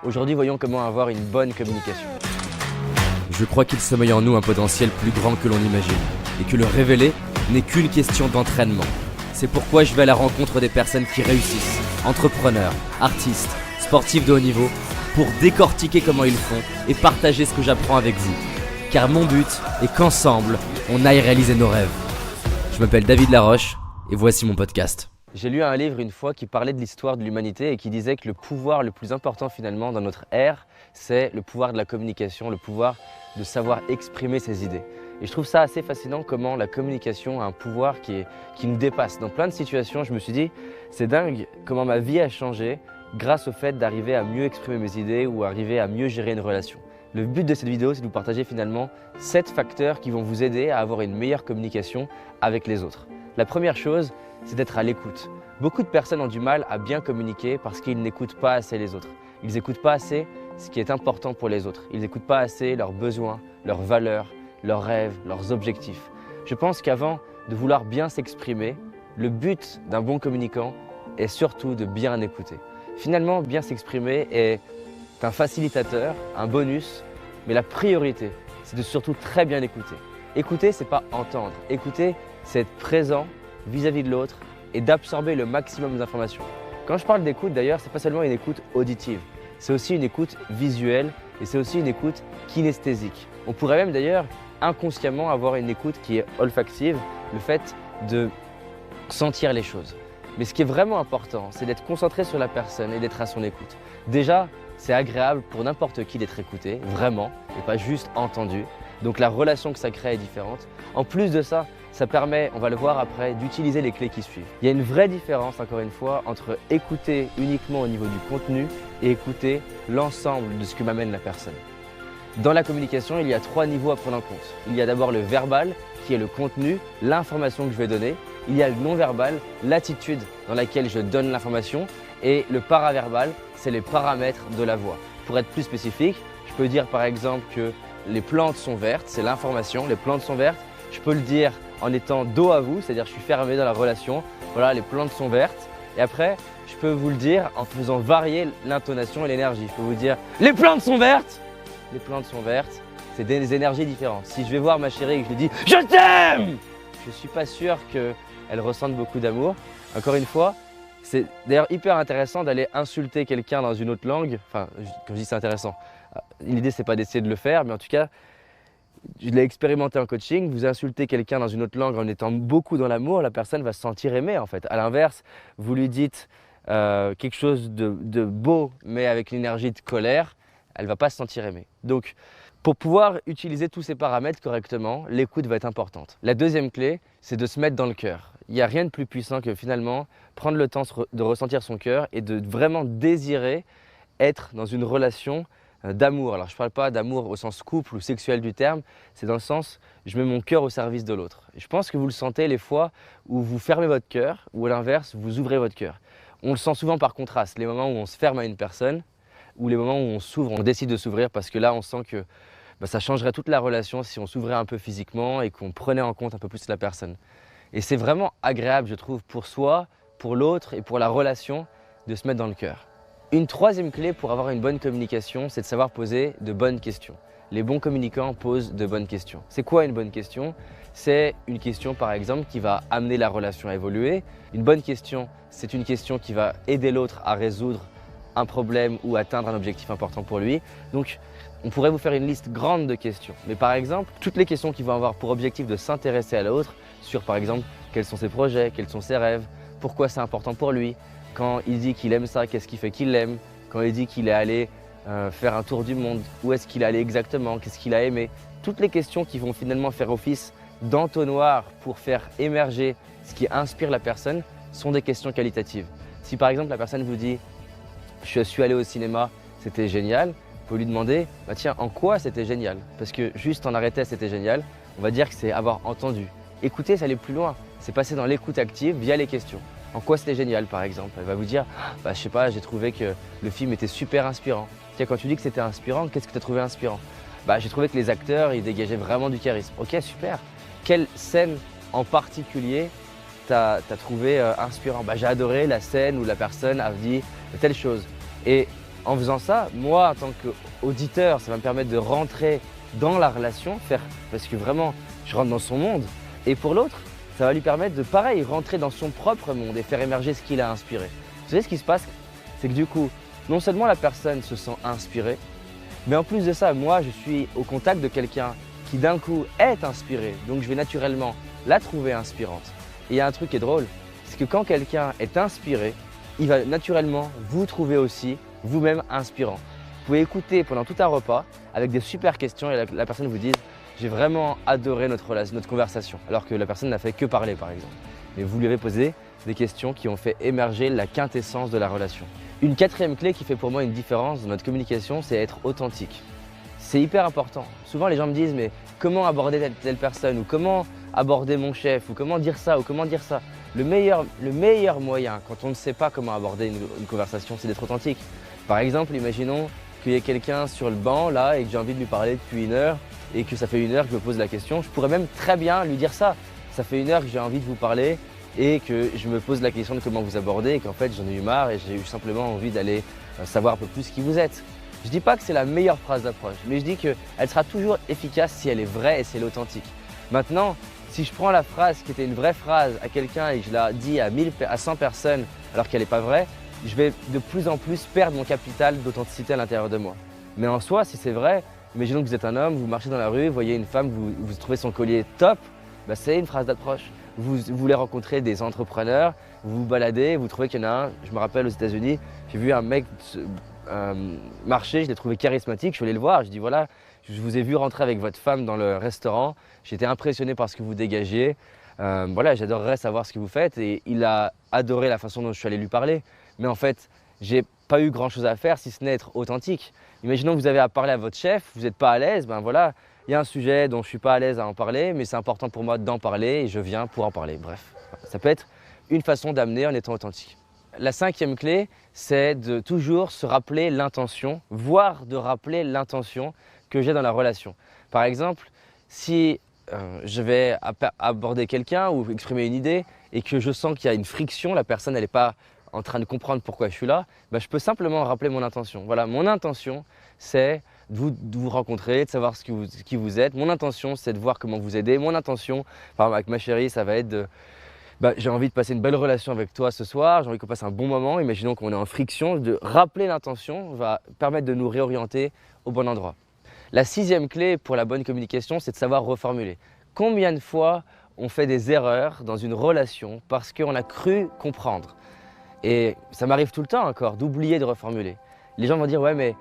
Aujourd'hui, voyons comment avoir une bonne communication. Je crois qu'il sommeille en nous un potentiel plus grand que l'on imagine, et que le révéler n'est qu'une question d'entraînement. C'est pourquoi je vais à la rencontre des personnes qui réussissent, entrepreneurs, artistes, sportifs de haut niveau, pour décortiquer comment ils font et partager ce que j'apprends avec vous. Car mon but est qu'ensemble, on aille réaliser nos rêves. Je m'appelle David Laroche, et voici mon podcast. J'ai lu un livre une fois qui parlait de l'histoire de l'humanité et qui disait que le pouvoir le plus important finalement dans notre ère, c'est le pouvoir de la communication, le pouvoir de savoir exprimer ses idées. Et je trouve ça assez fascinant comment la communication a un pouvoir qui nous dépasse. Dans plein de situations, je me suis dit, c'est dingue comment ma vie a changé grâce au fait d'arriver à mieux exprimer mes idées ou arriver à mieux gérer une relation. Le but de cette vidéo, c'est de vous partager finalement 7 facteurs qui vont vous aider à avoir une meilleure communication avec les autres. La première chose, c'est d'être à l'écoute. Beaucoup de personnes ont du mal à bien communiquer parce qu'ils n'écoutent pas assez les autres. Ils n'écoutent pas assez ce qui est important pour les autres. Ils n'écoutent pas assez leurs besoins, leurs valeurs, leurs rêves, leurs objectifs. Je pense qu'avant de vouloir bien s'exprimer, le but d'un bon communicant est surtout de bien écouter. Finalement, bien s'exprimer est un facilitateur, un bonus, mais la priorité, c'est de surtout très bien écouter. Écouter, c'est pas entendre. Écouter, c'est être présent vis-à-vis de l'autre et d'absorber le maximum d'informations. Quand je parle d'écoute d'ailleurs, ce n'est pas seulement une écoute auditive, c'est aussi une écoute visuelle et c'est aussi une écoute kinesthésique. On pourrait même d'ailleurs inconsciemment avoir une écoute qui est olfactive, le fait de sentir les choses. Mais ce qui est vraiment important, c'est d'être concentré sur la personne et d'être à son écoute. Déjà, c'est agréable pour n'importe qui d'être écouté, vraiment, et pas juste entendu. Donc la relation que ça crée est différente. En plus de ça, ça permet, on va le voir après, d'utiliser les clés qui suivent. Il y a une vraie différence, encore une fois, entre écouter uniquement au niveau du contenu et écouter l'ensemble de ce que m'amène la personne. Dans la communication, il y a 3 niveaux à prendre en compte. Il y a d'abord le verbal, qui est le contenu, l'information que je vais donner. Il y a le non-verbal, l'attitude dans laquelle je donne l'information. Et le paraverbal, c'est les paramètres de la voix. Pour être plus spécifique, je peux dire par exemple que les plantes sont vertes, c'est l'information, les plantes sont vertes. Je peux le dire en étant dos à vous, c'est-à-dire je suis fermé dans la relation. Voilà, les plantes sont vertes. Et après, je peux vous le dire en faisant varier l'intonation et l'énergie. Je peux vous dire « Les plantes sont vertes !» Les plantes sont vertes, c'est des énergies différentes. Si je vais voir ma chérie et que je lui dis « Je t'aime !» je ne suis pas sûr qu'elle ressente beaucoup d'amour. Encore une fois, c'est d'ailleurs hyper intéressant d'aller insulter quelqu'un dans une autre langue. Enfin, quand je dis c'est intéressant, l'idée c'est pas d'essayer de le faire, mais en tout cas, je l'ai expérimenté en coaching. Vous insultez quelqu'un dans une autre langue en étant beaucoup dans l'amour, la personne va se sentir aimée en fait. À l'inverse, vous lui dites quelque chose de beau, mais avec une énergie de colère, elle ne va pas se sentir aimée. Donc, pour pouvoir utiliser tous ces paramètres correctement, l'écoute va être importante. La deuxième clé, c'est de se mettre dans le cœur. Il n'y a rien de plus puissant que finalement prendre le temps de ressentir son cœur et de vraiment désirer être dans une relation d'amour. Alors je ne parle pas d'amour au sens couple ou sexuel du terme, c'est dans le sens je mets mon cœur au service de l'autre. Je pense que vous le sentez les fois où vous fermez votre cœur ou à l'inverse, vous ouvrez votre cœur. On le sent souvent par contraste, les moments où on se ferme à une personne ou les moments où on s'ouvre, on décide de s'ouvrir parce que là on sent que ça changerait toute la relation si on s'ouvrait un peu physiquement et qu'on prenait en compte un peu plus la personne. Et c'est vraiment agréable, je trouve, pour soi, pour l'autre et pour la relation de se mettre dans le cœur. Une troisième clé pour avoir une bonne communication, c'est de savoir poser de bonnes questions. Les bons communicants posent de bonnes questions. C'est quoi une bonne question? C'est une question par exemple qui va amener la relation à évoluer. Une bonne question, c'est une question qui va aider l'autre à résoudre un problème ou atteindre un objectif important pour lui. Donc, on pourrait vous faire une liste grande de questions. Mais par exemple, toutes les questions qui vont avoir pour objectif de s'intéresser à l'autre sur par exemple quels sont ses projets, quels sont ses rêves, pourquoi c'est important pour lui, quand il dit qu'il aime ça, qu'est-ce qui fait qu'il l'aime, quand il dit qu'il est allé faire un tour du monde, où est-ce qu'il est allé exactement, qu'est-ce qu'il a aimé. Toutes les questions qui vont finalement faire office d'entonnoir pour faire émerger ce qui inspire la personne sont des questions qualitatives. Si par exemple la personne vous dit « je suis allé au cinéma, c'était génial », vous pouvez lui demander « tiens, en quoi c'était génial ?» Parce que juste en arrêter c'était génial, on va dire que c'est avoir entendu. Écouter, ça allait plus loin, c'est passer dans l'écoute active via les questions. En quoi c'était génial par exemple? Elle va vous dire je sais pas, j'ai trouvé que le film était super inspirant. Tiens, quand tu dis que c'était inspirant, qu'est-ce que tu as trouvé inspirant? J'ai trouvé que les acteurs, ils dégageaient vraiment du charisme. Ok, super. Quelle scène en particulier t'as trouvé inspirant? J'ai adoré la scène où la personne a dit telle chose. Et En faisant ça, moi en tant qu'auditeur, ça va me permettre de rentrer dans la relation, parce que vraiment je rentre dans son monde. Et pour l'autre, ça va lui permettre de pareil, rentrer dans son propre monde et faire émerger ce qu'il a inspiré. Vous savez ce qui se passe? C'est que du coup, non seulement la personne se sent inspirée, mais en plus de ça, moi je suis au contact de quelqu'un qui d'un coup est inspiré. Donc je vais naturellement la trouver inspirante. Et il y a un truc qui est drôle, c'est que quand quelqu'un est inspiré, il va naturellement vous trouver aussi vous-même inspirant. Vous pouvez écouter pendant tout un repas avec des super questions et la personne vous dit « j'ai vraiment adoré notre conversation » alors que la personne n'a fait que parler par exemple. Mais vous lui avez posé des questions qui ont fait émerger la quintessence de la relation. Une quatrième clé qui fait pour moi une différence dans notre communication, c'est être authentique. C'est hyper important. Souvent les gens me disent « mais comment aborder telle personne » ou « comment aborder mon chef » ou « comment dire ça » ou « comment dire ça ». Le meilleur moyen quand on ne sait pas comment aborder une conversation, c'est d'être authentique. Par exemple, imaginons qu'il y ait quelqu'un sur le banc là et que j'ai envie de lui parler depuis 1 heure et que ça fait 1 heure que je me pose la question. Je pourrais même très bien lui dire ça. Ça fait 1 heure que j'ai envie de vous parler et que je me pose la question de comment vous aborder et qu'en fait j'en ai eu marre et j'ai eu simplement envie d'aller savoir un peu plus qui vous êtes. Je ne dis pas que c'est la meilleure phrase d'approche, mais je dis qu'elle sera toujours efficace si elle est vraie et si elle est authentique. Maintenant, si je prends la phrase qui était une vraie phrase à quelqu'un et que je la dis à 100 personnes alors qu'elle n'est pas vraie, je vais de plus en plus perdre mon capital d'authenticité à l'intérieur de moi. Mais en soi, si c'est vrai, imaginons que vous êtes un homme, vous marchez dans la rue, vous voyez une femme, vous trouvez son collier top, bah c'est une phrase d'approche. Vous voulez rencontrer des entrepreneurs, vous vous baladez, vous trouvez qu'il y en a un, je me rappelle aux États-Unis, j'ai vu un mec marcher, je l'ai trouvé charismatique, je suis allé le voir, je dis voilà, je vous ai vu rentrer avec votre femme dans le restaurant, j'étais impressionné par ce que vous dégagiez, voilà, j'adorerais savoir ce que vous faites et il a adoré la façon dont je suis allé lui parler. Mais en fait, j'ai pas eu grand chose à faire si ce n'est être authentique. Imaginons que vous avez à parler à votre chef, vous n'êtes pas à l'aise, ben voilà, il y a un sujet dont je suis pas à l'aise à en parler, mais c'est important pour moi d'en parler et je viens pour en parler. Bref, ça peut être une façon d'amener en étant authentique. La 5e clé, c'est de toujours se rappeler l'intention, voire de rappeler l'intention que j'ai dans la relation. Par exemple, si je vais aborder quelqu'un ou exprimer une idée et que je sens qu'il y a une friction, la personne n'est pas en train de comprendre pourquoi je suis là, bah, je peux simplement rappeler mon intention. Voilà, mon intention, c'est de vous rencontrer, de savoir qui vous êtes. Mon intention, c'est de voir comment vous aider. Mon intention, par exemple avec ma chérie, ça va être de j'ai envie de passer une belle relation avec toi ce soir, j'ai envie qu'on passe un bon moment. Imaginons qu'on est en friction, de rappeler l'intention va permettre de nous réorienter au bon endroit. La 6e clé pour la bonne communication, c'est de savoir reformuler. Combien de fois on fait des erreurs dans une relation parce qu'on a cru comprendre? Et ça m'arrive tout le temps encore d'oublier de reformuler. Les gens vont dire « ouais mais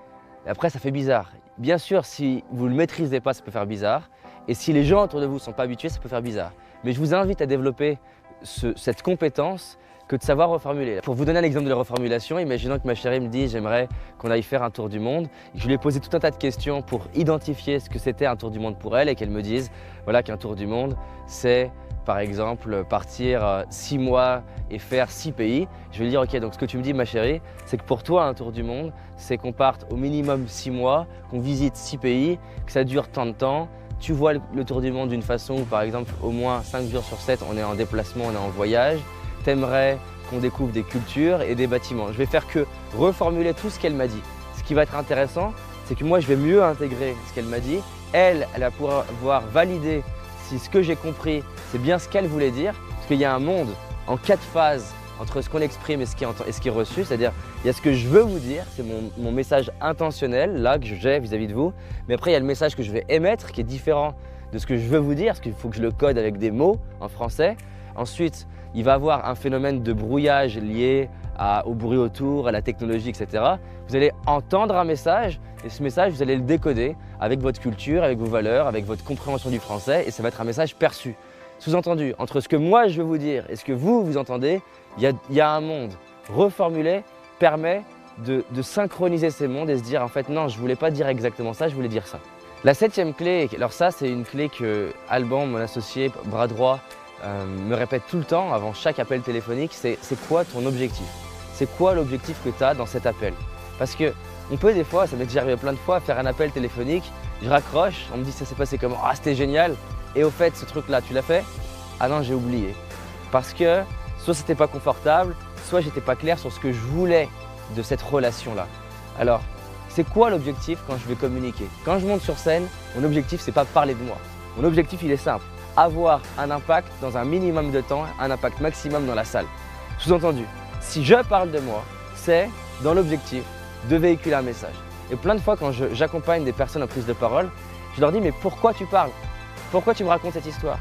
après ça fait bizarre ». Bien sûr, si vous ne le maîtrisez pas, ça peut faire bizarre. Et si les gens autour de vous ne sont pas habitués, ça peut faire bizarre. Mais je vous invite à développer cette compétence que de savoir reformuler. Pour vous donner un exemple de la reformulation, imaginons que ma chérie me dise « j'aimerais qu'on aille faire un tour du monde ». Je lui ai posé tout un tas de questions pour identifier ce que c'était un tour du monde pour elle et qu'elle me dise voilà, qu'un tour du monde, c'est par exemple partir 6 mois et faire 6 pays. Je vais lui dire ok, donc ce que tu me dis ma chérie, c'est que pour toi un tour du monde, c'est qu'on parte au minimum 6 mois, qu'on visite 6 pays, que ça dure tant de temps. Tu vois le tour du monde d'une façon où par exemple au moins 5 jours sur 7 on est en déplacement, on est en voyage. T'aimerais qu'on découvre des cultures et des bâtiments. Je vais faire que reformuler tout ce qu'elle m'a dit. Ce qui va être intéressant, c'est que moi je vais mieux intégrer ce qu'elle m'a dit. Elle va pouvoir valider si ce que j'ai compris, c'est bien ce qu'elle voulait dire. Parce qu'il y a un monde en 4 phases entre ce qu'on exprime et ce qui est reçu. C'est-à-dire, il y a ce que je veux vous dire, c'est mon message intentionnel, là, que j'ai vis-à-vis de vous. Mais après, il y a le message que je vais émettre, qui est différent de ce que je veux vous dire, parce qu'il faut que je le code avec des mots en français. Ensuite, il va y avoir un phénomène de brouillage lié au bruit autour, à la technologie, etc. Vous allez entendre un message et ce message, vous allez le décoder avec votre culture, avec vos valeurs, avec votre compréhension du français et ça va être un message perçu. Sous-entendu, entre ce que moi je veux vous dire et ce que vous entendez, il y a un monde. Reformuler permet de synchroniser ces mondes et se dire en fait non, je ne voulais pas dire exactement ça, je voulais dire ça. La 7e clé, alors ça c'est une clé que Alban, mon associé, bras droit, me répète tout le temps avant chaque appel téléphonique, c'est quoi ton objectif? C'est quoi l'objectif que tu as dans cet appel? Parce que on peut des fois, ça m'est déjà arrivé plein de fois, faire un appel téléphonique, je raccroche, on me dit ça s'est passé comment? Ah c'était génial! Et au fait ce truc là tu l'as fait? Ah non j'ai oublié. Parce que soit c'était pas confortable, soit j'étais pas clair sur ce que je voulais de cette relation là. Alors, c'est quoi l'objectif quand je vais communiquer? Quand je monte sur scène, mon objectif, c'est pas parler de moi. Mon objectif, il est simple. Avoir un impact dans un minimum de temps, un impact maximum dans la salle. Sous-entendu, si je parle de moi, c'est dans l'objectif de véhiculer un message. Et plein de fois, quand j'accompagne des personnes en prise de parole, je leur dis « mais pourquoi tu parles? Pourquoi tu me racontes cette histoire?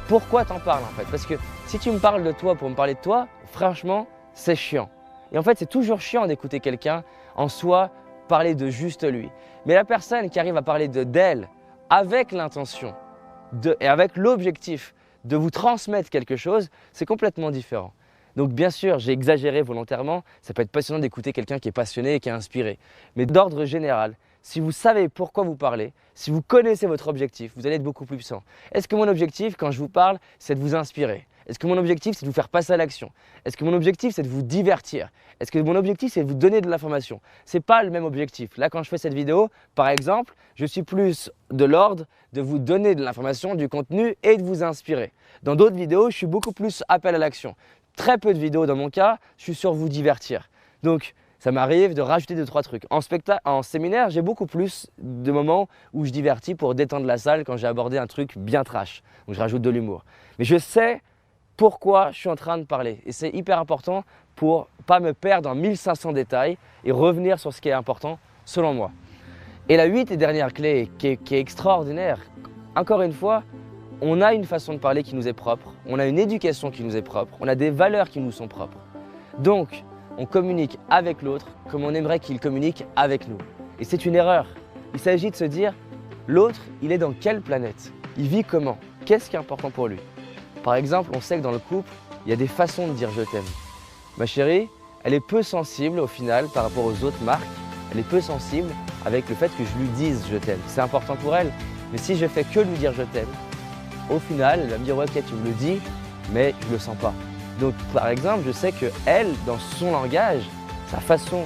Pourquoi t'en parles en fait? Parce que si tu me parles de toi pour me parler de toi, franchement, c'est chiant. Et en fait, c'est toujours chiant d'écouter quelqu'un en soi parler de juste lui. Mais la personne qui arrive à parler d'elle avec l'intention et avec l'objectif de vous transmettre quelque chose, c'est complètement différent. Donc bien sûr, j'ai exagéré volontairement, ça peut être passionnant d'écouter quelqu'un qui est passionné et qui est inspiré. Mais d'ordre général, si vous savez pourquoi vous parlez, si vous connaissez votre objectif, vous allez être beaucoup plus puissant. Est-ce que mon objectif, quand je vous parle, c'est de vous inspirer? Est-ce que mon objectif, c'est de vous faire passer à l'action? Est-ce que mon objectif, c'est de vous divertir? Est-ce que mon objectif, c'est de vous donner de l'information? Ce n'est pas le même objectif. Là, quand je fais cette vidéo, par exemple, je suis plus de l'ordre de vous donner de l'information, du contenu et de vous inspirer. Dans d'autres vidéos, je suis beaucoup plus appel à l'action. Très peu de vidéos dans mon cas, je suis sur vous divertir. Donc, ça m'arrive de rajouter 2-3 trucs. En séminaire, j'ai beaucoup plus de moments où je divertis pour détendre la salle quand j'ai abordé un truc bien trash. Donc, je rajoute de l'humour. Mais je sais pourquoi je suis en train de parler. Et c'est hyper important pour ne pas me perdre dans 1500 détails et revenir sur ce qui est important selon moi. Et la 8e et dernière clé qui est extraordinaire, encore une fois, on a une façon de parler qui nous est propre, on a une éducation qui nous est propre, on a des valeurs qui nous sont propres. Donc, on communique avec l'autre comme on aimerait qu'il communique avec nous. Et c'est une erreur. Il s'agit de se dire, l'autre, il est dans quelle planète? Il vit comment? Qu'est-ce qui est important pour lui? Par exemple, on sait que dans le couple, il y a des façons de dire « je t'aime ». Ma chérie, elle est peu sensible au final par rapport aux autres marques. Elle est peu sensible avec le fait que je lui dise « je t'aime ». C'est important pour elle. Mais si je fais que lui dire « je t'aime », au final, elle va me dire « ouais, ok, tu me le dis, mais je ne le sens pas ». Donc, par exemple, je sais qu'elle, dans son langage, sa façon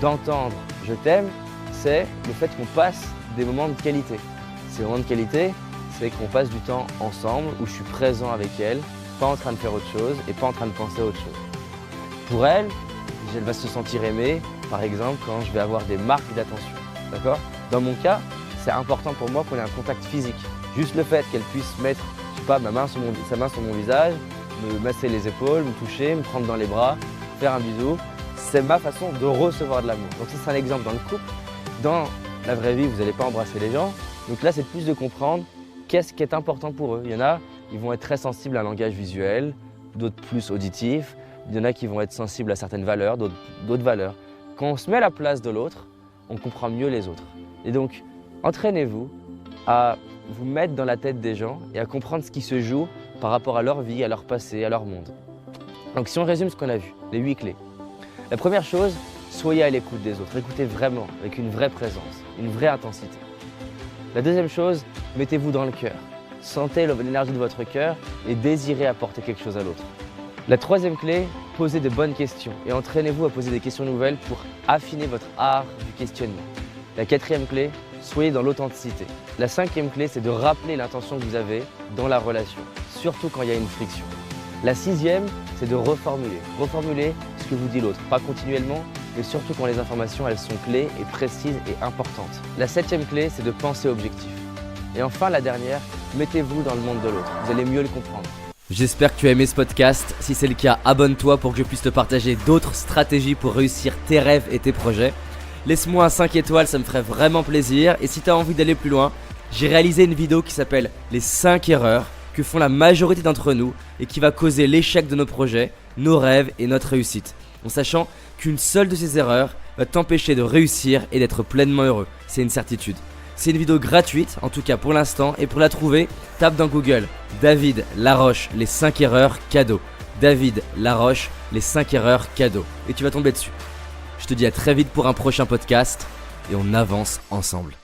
d'entendre « je t'aime », c'est le fait qu'on passe des moments de qualité. Ces moments de qualité, c'est qu'on passe du temps ensemble, où je suis présent avec elle, pas en train de faire autre chose et pas en train de penser à autre chose. Pour elle, elle va se sentir aimée, par exemple, quand je vais avoir des marques d'attention. D'accord? Dans mon cas, c'est important pour moi qu'on ait un contact physique. Juste le fait qu'elle puisse mettre, je sais pas, sa main sur mon visage, me masser les épaules, me toucher, me prendre dans les bras, faire un bisou, c'est ma façon de recevoir de l'amour. Donc ça, c'est un exemple dans le couple. Dans la vraie vie, vous n'allez pas embrasser les gens. Donc là, c'est plus de comprendre qu'est-ce qui est important pour eux. Il y en a, ils vont être très sensibles à un langage visuel, d'autres plus auditif. Il y en a qui vont être sensibles à certaines valeurs, d'autres valeurs. Quand on se met à la place de l'autre, on comprend mieux les autres. Et donc, entraînez-vous à vous mettre dans la tête des gens et à comprendre ce qui se joue par rapport à leur vie, à leur passé, à leur monde. Donc si on résume ce qu'on a vu, les 8 clés. La première chose, soyez à l'écoute des autres. Écoutez vraiment, avec une vraie présence, une vraie intensité. La deuxième chose, mettez-vous dans le cœur. Sentez l'énergie de votre cœur et désirez apporter quelque chose à l'autre. La troisième clé, posez de bonnes questions et entraînez-vous à poser des questions nouvelles pour affiner votre art du questionnement. La quatrième clé, soyez dans l'authenticité. La cinquième clé, c'est de rappeler l'intention que vous avez dans la relation, surtout quand il y a une friction. La sixième, c'est de reformuler. Reformuler ce que vous dit l'autre, pas continuellement, mais surtout quand les informations elles sont clés et précises et importantes. La septième clé, c'est de penser objectif. Et enfin, la dernière, mettez-vous dans le monde de l'autre, vous allez mieux le comprendre. J'espère que tu as aimé ce podcast. Si c'est le cas, abonne-toi pour que je puisse te partager d'autres stratégies pour réussir tes rêves et tes projets. Laisse-moi un 5 étoiles, ça me ferait vraiment plaisir. Et si tu as envie d'aller plus loin, j'ai réalisé une vidéo qui s'appelle « Les 5 erreurs que font la majorité d'entre nous et qui va causer l'échec de nos projets, nos rêves et notre réussite. » En sachant qu'une seule de ces erreurs va t'empêcher de réussir et d'être pleinement heureux. C'est une certitude. C'est une vidéo gratuite, en tout cas pour l'instant, et pour la trouver, tape dans Google David Laroche, les 5 erreurs cadeaux. David Laroche, les 5 erreurs cadeaux. Et tu vas tomber dessus. Je te dis à très vite pour un prochain podcast, et on avance ensemble.